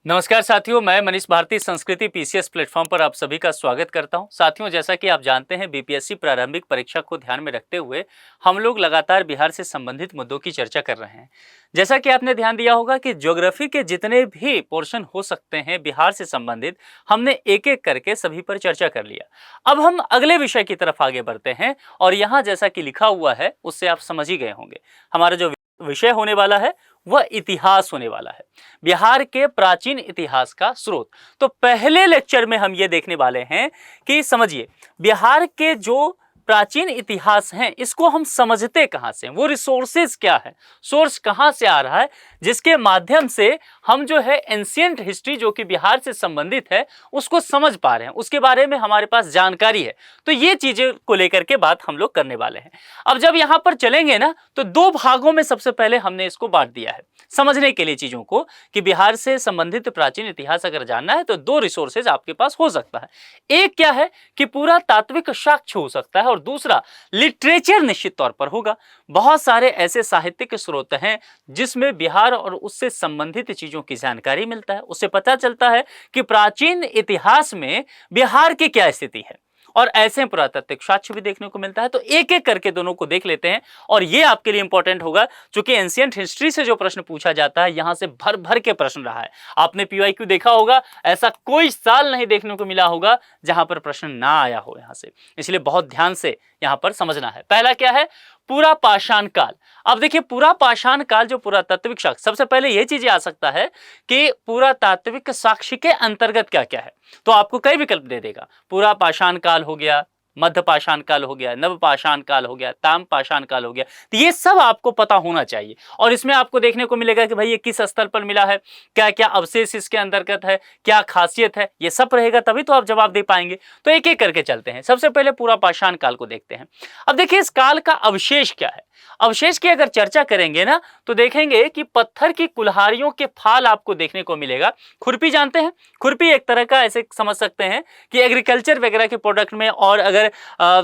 नमस्कार साथियों, मैं मनीष भारती संस्कृति पीसीएस प्लेटफॉर्म पर आप सभी का स्वागत करता हूं। साथियों, जैसा कि आप जानते हैं, बीपीएससी प्रारंभिक परीक्षा को ध्यान में रखते हुए हम लोग लगातार बिहार से संबंधित मुद्दों की चर्चा कर रहे हैं। जैसा कि आपने ध्यान दिया होगा कि ज्योग्राफी के जितने भी पोर्शन हो सकते हैं बिहार से संबंधित, हमने एक एक करके सभी पर चर्चा कर लिया। अब हम अगले विषय की तरफ आगे बढ़ते हैं और यहाँ जैसा कि लिखा हुआ है उससे आप समझ ही गए होंगे। हमारा जो विषय होने वाला है वह इतिहास होने वाला है, बिहार के प्राचीन इतिहास का स्रोत। तो पहले लेक्चर में हम ये देखने वाले हैं कि समझिए बिहार के जो प्राचीन इतिहास हैं इसको हम समझते कहाँ से, वो रिसोर्सेज क्या है, सोर्स कहाँ से आ रहा है, जिसके माध्यम से हम जो है एंशिएंट हिस्ट्री जो कि बिहार से संबंधित है उसको समझ पा रहे हैं, उसके बारे में हमारे पास जानकारी है। तो ये चीजें को लेकर के बात हम लोग करने वाले हैं। अब जब यहाँ पर चलेंगे ना तो दो भागों में सबसे पहले हमने इसको बांट दिया है समझने के लिए चीजों को, कि बिहार से संबंधित प्राचीन इतिहास अगर जानना है तो दो रिसोर्सेज आपके पास हो सकता है। एक क्या है कि पूरा तात्विक साक्ष्य हो सकता है और दूसरा लिटरेचर निश्चित तौर पर होगा। बहुत सारे ऐसे साहित्यिक स्रोत हैं जिसमें बिहार और उससे संबंधित चीजों की जानकारी मिलता है, उससे पता चलता है कि प्राचीन इतिहास में बिहार की क्या स्थिति है, और ऐसे पुरातात्विक साक्ष्य भी देखने को मिलता है। तो एक एक करके दोनों को देख लेते हैं और ये आपके लिए इंपॉर्टेंट होगा क्योंकि एंशिएंट हिस्ट्री से जो प्रश्न पूछा जाता है यहां से भर भर के प्रश्न रहा है। आपने पीवाईक्यू देखा होगा, ऐसा कोई साल नहीं देखने को मिला होगा जहां पर प्रश्न ना आया हो यहां से, इसलिए बहुत ध्यान से यहां पर समझना है। पहला क्या है, पूरा पाषाण काल। अब देखिए पूरा पाषाण काल जो पुरातात्विक साक्ष्य, सबसे पहले यह चीज आ सकता है कि पुरातात्विक साक्ष्य के अंतर्गत क्या क्या है, तो आपको कई विकल्प दे देगा। पूरा पाषाण काल हो गया, मध्य पाषाण काल हो गया, नव पाषाण काल हो गया, ताम पाषाण काल हो गया। तो ये सब आपको पता होना चाहिए और इसमें आपको देखने को मिलेगा कि भाई ये किस स्तर पर मिला है, क्या क्या अवशेष इसके अंतर्गत है, क्या खासियत है, ये सब रहेगा तभी तो आप जवाब दे पाएंगे। तो एक एक करके चलते हैं। सबसे पहले पूरा पाषाण काल को देखते हैं। अब देखिए इस काल का अवशेष क्या है। अवशेष की अगर चर्चा करेंगे ना तो देखेंगे कि पत्थर की कुल्हाड़ियों के फाल आपको देखने को मिलेगा। खुरपी जानते हैं, खुरपी एक तरह का ऐसे समझ सकते हैं कि एग्रीकल्चर वगैरह के प्रोडक्ट में और अगर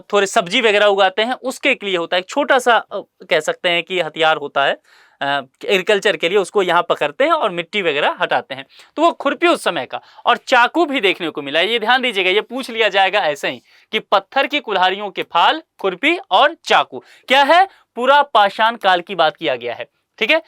थोड़े सब्जी वगैरह उगाते हैं उसके लिए होता है, एक छोटा सा कह सकते हैं कि हथियार होता है एग्रीकल्चर के लिए, उसको यहाँ पकड़ते हैं और मिट्टी वगैरह हटाते हैं। तो वो खुरपी उस समय का। और चाकू भी देखने को मिला है, ये ध्यान दीजिएगा, ये पूछ लिया जाएगा ऐसे ही कि पत्थर की कुल्हाड़ियों के फाल, खुरपी और चाकू क्या है, पूरा पाषाण काल की बात किया गया है। ठीक है,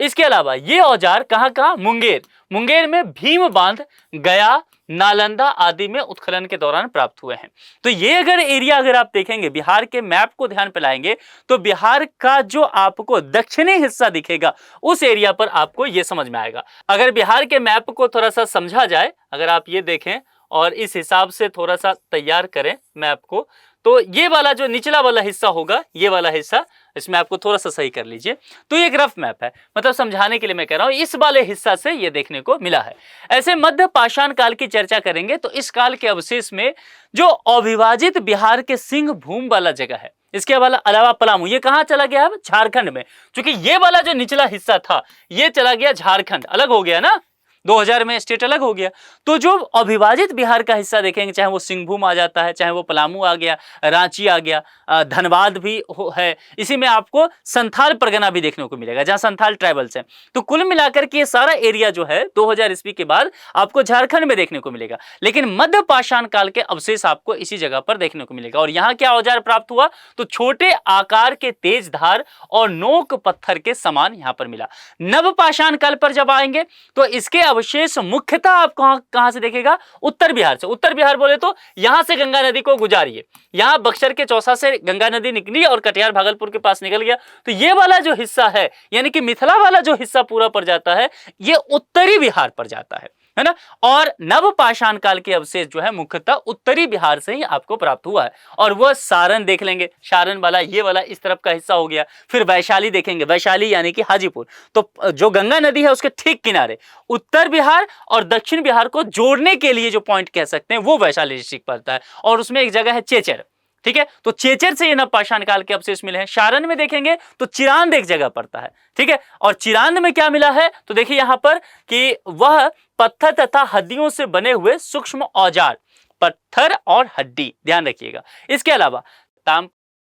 इसके अलावा ये औजार कहाँ कहाँ, मुंगेर, मुंगेर में भीम बांध, गया, नालंदा आदि में उत्खनन के दौरान प्राप्त हुए हैं। तो ये अगर एरिया अगर आप देखेंगे, बिहार के मैप को ध्यान पे लाएंगे तो बिहार का जो आपको दक्षिणी हिस्सा दिखेगा उस एरिया पर आपको ये समझ में आएगा। अगर बिहार के मैप को थोड़ा सा समझा जाए, अगर आप ये देखें और इस हिसाब से थोड़ा सा तैयार करें मैप को, तो ये वाला जो निचला वाला हिस्सा होगा, ये वाला हिस्सा, इसमें आपको थोड़ा सा सही कर लीजिए। तो ये एक रफ मैप है, मतलब समझाने के लिए मैं कह रहा हूं, इस वाले हिस्सा से ये देखने को मिला है। ऐसे मध्य पाषाण काल की चर्चा करेंगे तो इस काल के अवशेष में जो अविभाजित बिहार के सिंह भूम वाला जगह है, इसके अलावा पलामू, ये कहां चला गया है, झारखंड में, क्योंकि ये वाला जो निचला हिस्सा था ये चला गया झारखंड, अलग हो गया ना, 2000 में स्टेट अलग हो गया। तो जो अविभाजित बिहार का हिस्सा देखेंगे, चाहे वो सिंहभूम आ जाता है, चाहे वो पलामू आ गया, रांची आ गया, धनबाद भी है, इसी में आपको संथाल परगना भी देखने को मिलेगा जहां संथाल ट्राइबल्स हैं। तो कुल मिलाकर के ये सारा एरिया जो है 2000 ईस्वी के बाद आपको झारखंड में देखने को मिलेगा, लेकिन मध्य पाषाण काल के अवशेष आपको इसी जगह पर देखने को मिलेगा। और यहाँ क्या औजार प्राप्त हुआ, तो छोटे आकार के तेज धार और नोक पत्थर के समान यहाँ पर मिला। नव पाषाण काल पर जब आएंगे तो इसके अवशेष मुख्यतः आप कहां से देखेगा, उत्तर बिहार से। उत्तर बिहार बोले तो यहां से गंगा नदी को गुजारिए, यहां बक्सर के चौसा से गंगा नदी निकली और कटिहार भागलपुर के पास निकल गया। तो ये वाला जो हिस्सा है, यानी कि मिथिला वाला जो हिस्सा पूरा पड़ जाता है, ये उत्तरी बिहार पर जाता है ना। और नव पाषाण काल के अवशेष जो है मुख्यतः उत्तरी बिहार से ही आपको प्राप्त हुआ है। और वह सारण देख लेंगे, सारण वाला ये वाला इस तरफ का हिस्सा हो गया। फिर वैशाली देखेंगे, वैशाली यानी कि हाजीपुर, तो जो गंगा नदी है उसके ठीक किनारे उत्तर बिहार और दक्षिण बिहार को जोड़ने के लिए जो पॉइंट कह सकते हैं वो वैशाली डिस्ट्रिक्ट पड़ता है। और उसमें एक जगह है चेचर, ठीक है, तो चेचर से ये नव पाषाण काल के अवशेष मिले हैं। सारण में देखेंगे तो चिरांद एक जगह पड़ता है, ठीक है, और चिरांद में क्या मिला है, तो देखिए यहां पर कि वह पत्थर तथा हड्डियों से बने हुए सूक्ष्म औजार, पत्थर और हड्डी, ध्यान रखिएगा। इसके अलावा ताम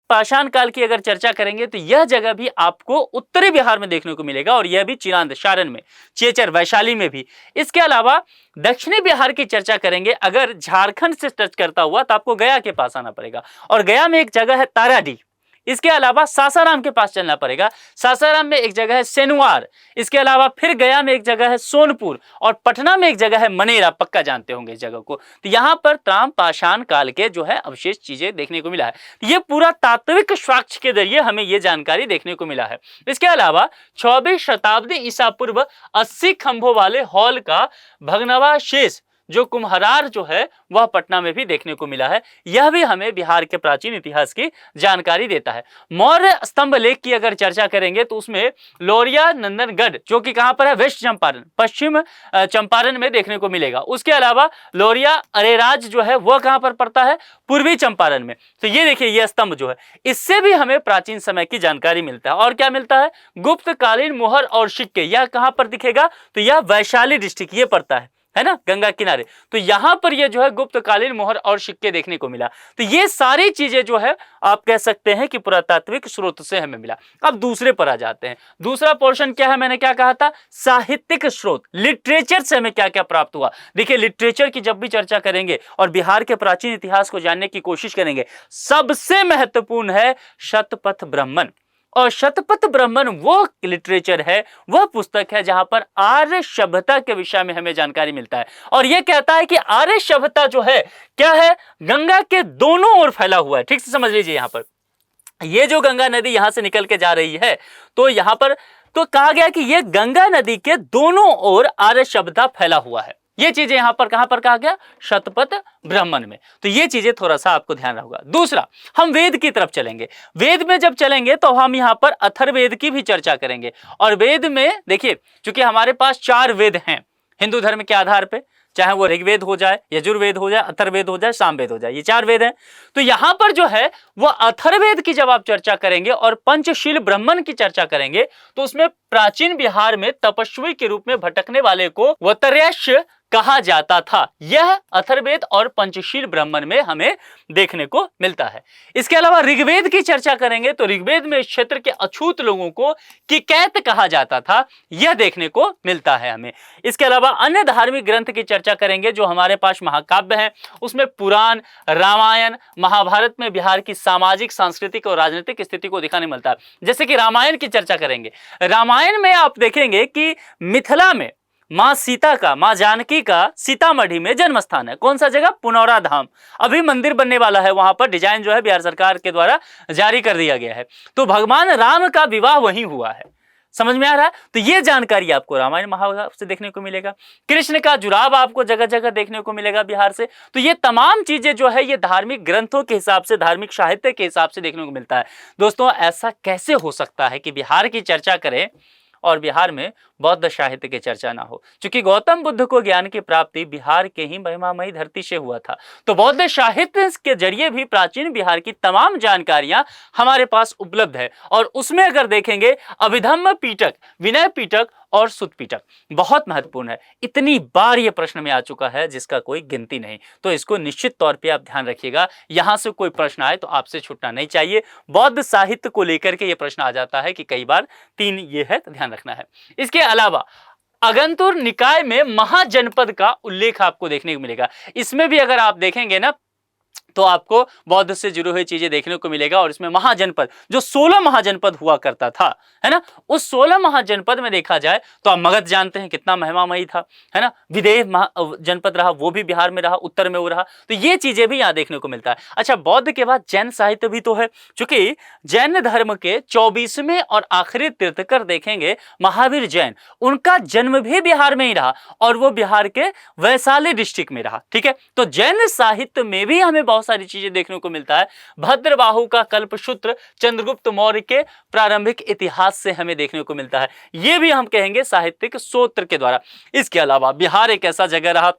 पाषाण काल की अगर चर्चा करेंगे तो यह जगह भी आपको उत्तरी बिहार में देखने को मिलेगा और यह भी चिरांद, सारण में, चेचर, वैशाली में भी। इसके अलावा दक्षिणी बिहार की चर्चा करेंगे अगर झारखंड से टच करता हुआ तो आपको गया के पास आना पड़ेगा और गया में एक जगह है ताराडीह। इसके अलावा सासाराम के पास चलना पड़ेगा, सासाराम में एक जगह है सेनुआर। इसके अलावा फिर गया में एक जगह है सोनपुर और पटना में एक जगह है मनेरा, पक्का जानते होंगे इस जगह को। तो यहाँ पर ताम्र पाषाण काल के जो है अवशेष चीजें देखने को मिला है। ये पूरा तात्विक साक्ष्य के जरिए हमें ये जानकारी देखने को मिला है। इसके अलावा 24वीं शताब्दी ईसा पूर्व 80 खंभों वाले हॉल का भग्नावशेष जो कुम्हरार जो है वह पटना में भी देखने को मिला है। यह भी हमें बिहार के प्राचीन इतिहास की जानकारी देता है। मौर्य स्तंभ लेख की अगर चर्चा करेंगे तो उसमें लोरिया नंदनगढ़ जो कि कहां पर है, वेस्ट चंपारण, पश्चिम चंपारण में देखने को मिलेगा। उसके अलावा लोरिया अरेराज जो है वह कहां पर पड़ता है, पूर्वी चंपारण में। तो ये देखिए यह स्तंभ जो है इससे भी हमें प्राचीन समय की जानकारी मिलता है। और क्या मिलता है, गुप्त कालीन मुहर और सिक्के, यह कहां पर दिखेगा, तो यह वैशाली डिस्ट्रिक्ट ये पड़ता है ना, गंगा किनारे। तो यहां पर ये जो है गुप्तकालीन मोहर और सिक्के देखने को मिला। तो ये सारी चीजें जो है आप कह सकते हैं कि पुरातात्विक स्रोत से हमें मिला। अब दूसरे पर आ जाते हैं। दूसरा पोर्शन क्या है, मैंने क्या कहा था, साहित्यिक स्रोत, लिटरेचर से हमें क्या क्या प्राप्त हुआ। देखिए लिटरेचर की जब भी चर्चा करेंगे और बिहार के प्राचीन इतिहास को जानने की कोशिश करेंगे, सबसे महत्वपूर्ण है शतपथ ब्राह्मण। और शतपथ ब्राह्मण वो लिटरेचर है, वह पुस्तक है जहां पर आर्य सभ्यता के विषय में हमें जानकारी मिलता है। और यह कहता है कि आर्य सभ्यता जो है क्या है, गंगा के दोनों ओर फैला हुआ है। ठीक से समझ लीजिए, यहां पर ये जो गंगा नदी यहां से निकल के जा रही है तो यहां पर तो कहा गया कि यह गंगा नदी के दोनों ओर आर्य सभ्यता फैला हुआ है। ये चीजें यहां पर कहां पर कहा गया, शतपथ ब्राह्मण में। तो ये चीजें थोड़ा सा आपको ध्यान रखूंगा। दूसरा, हम वेद की तरफ चलेंगे। वेद में जब चलेंगे तो हम यहां पर अथर्ववेद की भी चर्चा करेंगे। और वेद में देखिए, चूंकि हमारे पास 4 वेद हैं हिंदू धर्म के आधार पे, चाहे वो ऋग्वेद हो जाए, यजुर्वेद हो जाए, अथर्ववेद हो जाए, सामवेद हो जाए, ये 4 वेद हैं। तो यहां पर जो है वो अथर्ववेद की जब आप चर्चा करेंगे और पंचशील ब्राह्मण की चर्चा करेंगे तो उसमें प्राचीन बिहार में तपस्वी के रूप में भटकने वाले को वतर्यश्य कहा जाता था। यह अथर्ववेद और पंचशील ब्राह्मण में हमें देखने को मिलता है। इसके अलावा ऋग्वेद की चर्चा करेंगे तो ऋग्वेद में इस क्षेत्र के अछूत लोगों को किकैत कहा जाता था, यह देखने को मिलता है हमें। इसके अलावा अन्य धार्मिक ग्रंथ की चर्चा करेंगे जो हमारे पास महाकाव्य हैं, उसमें पुराण, रामायण, महाभारत में बिहार की सामाजिक, सांस्कृतिक और राजनीतिक स्थिति को दिखाने मिलता है। जैसे कि रामायण की चर्चा करेंगे, रामायण में आप देखेंगे कि मिथिला में मां सीता का, मां जानकी का सीतामढ़ी में जन्म स्थान है। कौन सा जगह, पुनौरा धाम। अभी मंदिर बनने वाला है, वहां पर डिजाइन जो है बिहार सरकार के द्वारा जारी कर दिया गया है। तो भगवान राम का विवाह वहीं हुआ है। समझ में आ रहा है। तो ये जानकारी आपको रामायण महाभारत से देखने को मिलेगा। कृष्ण का जुड़ाव आपको जगह जगह देखने को मिलेगा बिहार से। तो ये तमाम चीजें जो है ये धार्मिक ग्रंथों के हिसाब से, धार्मिक साहित्य के हिसाब से देखने को मिलता है। दोस्तों, ऐसा कैसे हो सकता है कि बिहार की चर्चा करें और बिहार में बौद्ध साहित्य की चर्चा ना हो। क्योंकि गौतम बुद्ध को ज्ञान की प्राप्ति बिहार के ही महिमामयी धरती से हुआ था। तो बौद्ध साहित्य के जरिए भी प्राचीन बिहार की तमाम जानकारियां हमारे पास उपलब्ध है। और उसमें अगर देखेंगे अभिधम्म पिटक, विनय पिटक और सुत्त पिटक बहुत महत्वपूर्ण है। इतनी बार ये प्रश्न में आ चुका है जिसका कोई गिनती नहीं। तो इसको निश्चित तौर पे आप ध्यान रखिएगा। यहां से कोई प्रश्न आए तो आपसे छूटना नहीं चाहिए। बौद्ध साहित्य को लेकर के ये प्रश्न आ जाता है कि कई बार 3 ये है, तो ध्यान रखना है। इसके अलावा अगंतुर निकाय में महाजनपद का उल्लेख आपको देखने को मिलेगा। इसमें भी अगर आप देखेंगे ना तो आपको बौद्ध से जुड़ी हुई चीजें देखने को मिलेगा। और इसमें महाजनपद, जो 16 महाजनपद हुआ करता था, है ना, उस 16 महाजनपद में देखा जाए तो आप मगध जानते हैं कितना महिमामयी था, है ना, विदेह जनपद रहा, वो भी बिहार में रहा, उत्तर में वो रहा। तो ये चीजें भी यहाँ देखने को मिलता है। अच्छा, बौद्ध के बाद जैन साहित्य भी तो है। चूंकि जैन धर्म के 24वें और आखिरी तीर्थकर देखेंगे महावीर जैन, उनका जन्म भी बिहार में ही रहा और वो बिहार के वैशाली डिस्ट्रिक्ट में रहा। ठीक है, तो जैन साहित्य में भी हमें बहुत सारी चीजें देखने को मिलता है। भद्रबाहु का कल्पसूत्र चंद्रगुप्त मौर्य के प्रारंभिक इतिहास से हमें देखने को मिलता है। यह भी हम कहेंगे साहित्यिक सूत्र के द्वारा। इसके अलावा बिहार एक ऐसा जगह रहा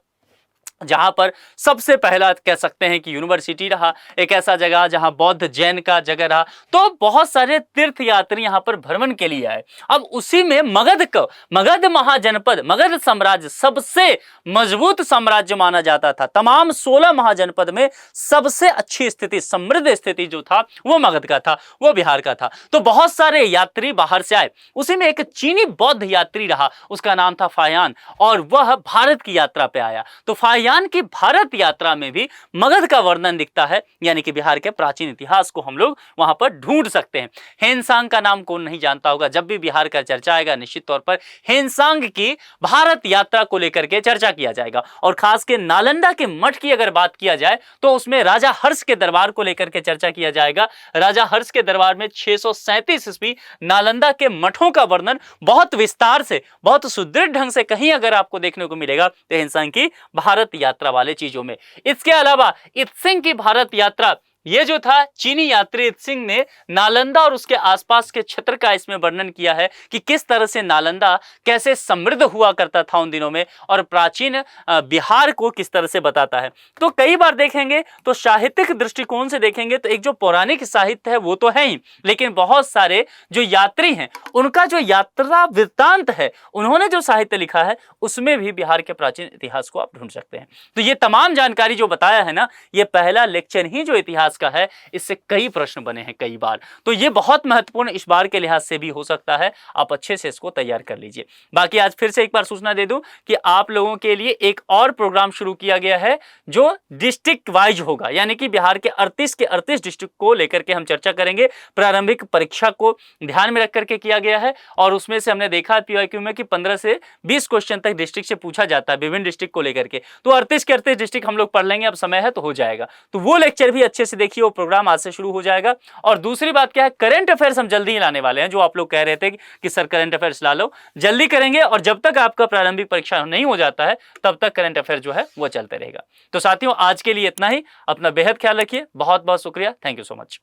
जहां पर सबसे पहला कह सकते हैं कि यूनिवर्सिटी रहा, एक ऐसा जगह जहां बौद्ध जैन का जगह रहा। तो बहुत सारे तीर्थ यात्री यहां पर भ्रमण के लिए आए। अब उसी में मगध महाजनपद, मगध साम्राज्य सबसे मजबूत साम्राज्य माना जाता था। तमाम 16 महाजनपद में सबसे अच्छी स्थिति, समृद्ध स्थिति जो था वो मगध का था, वो बिहार का था। तो बहुत सारे यात्री बाहर से आए। उसी में एक चीनी बौद्ध यात्री रहा, उसका नाम था फायान, और वह भारत की यात्रा पे आया। तो फायान की भारत यात्रा में भी मगध का वर्णन दिखता है, यानी कि बिहार के प्राचीन इतिहास को हम लोग वहां पर ढूंढ सकते हैं। हेनसांग का नाम कौन नहीं जानता होगा। जब भी बिहार का चर्चा आएगा निश्चित तौर पर हेनसांग की भारत यात्रा को लेकर के चर्चा किया जाएगा। और खास के नालंदा के मठ की अगर बात किया जाए तो उसमें राजा हर्ष के दरबार को लेकर के चर्चा किया जाएगा। राजा हर्ष के दरबार में 637 ईस्वी नालंदा के मठों का वर्णन बहुत विस्तार से, बहुत सुदृढ़ ढंग से कहीं अगर आपको देखने को मिलेगा तो हेनसांग की भारत यात्रा वाले चीजों में। इसके अलावा इत्सिंग की भारत यात्रा, ये जो था चीनी यात्री इत्सिंग ने नालंदा और उसके आसपास के क्षेत्र का इसमें वर्णन किया है कि किस तरह से नालंदा कैसे समृद्ध हुआ करता था उन दिनों में, और प्राचीन बिहार को किस तरह से बताता है। तो कई बार देखेंगे तो साहित्यिक दृष्टिकोण से देखेंगे तो एक जो पौराणिक साहित्य है वो तो है ही, लेकिन बहुत सारे जो यात्री हैं उनका जो यात्रा वृत्तांत है, उन्होंने जो साहित्य लिखा है उसमें भी बिहार के प्राचीन इतिहास को आप ढूंढ सकते हैं। तो ये तमाम जानकारी जो बताया है ना, ये पहला लेक्चर ही जो इतिहास का है, इससे कई प्रश्न बने हैं कई बार। तो ये बहुत महत्वपूर्ण इस बार के लिहाज से भी हो सकता है, आप अच्छे से इसको तैयार कर लीजिए। बाकी आज फिर से एक बार सूचना दे दूं कि आप लोगों के लिए एक और प्रोग्राम शुरू किया गया है जो डिस्ट्रिक्ट वाइज होगा, यानी कि बिहार के 38 डिस्ट्रिक्ट को लेकर के हम चर्चा करेंगे। प्रारंभिक परीक्षा को ध्यान में रख करके किया गया है, और उसमें से हमने देखा पीवाईक्यू में कि 15 से 20 क्वेश्चन तक डिस्ट्रिक्ट से पूछा जाता है विभिन्न डिस्ट्रिक्ट को लेकर के। तो 38 के 38 डिस्ट्रिक्ट हम लोग पढ़ लेंगे, अब समय है तो हो जाएगा। तो वो लेक्चर भी अच्छे से देखिए, वो प्रोग्राम आज से शुरू हो जाएगा। और दूसरी बात क्या है, करंट अफेयर्स हम जल्दी ही लाने वाले हैं। जो आप लोग कह रहे थे कि सर करंट अफेयर्स ला लो, जल्दी करेंगे, और जब तक आपका प्रारंभिक परीक्षा नहीं हो जाता है तब तक करंट अफेयर जो है वो चलते रहेगा। तो साथियों आज के लिए इतना ही। अपना बेहद ख्याल रखिए। बहुत बहुत शुक्रिया। Thank you so much.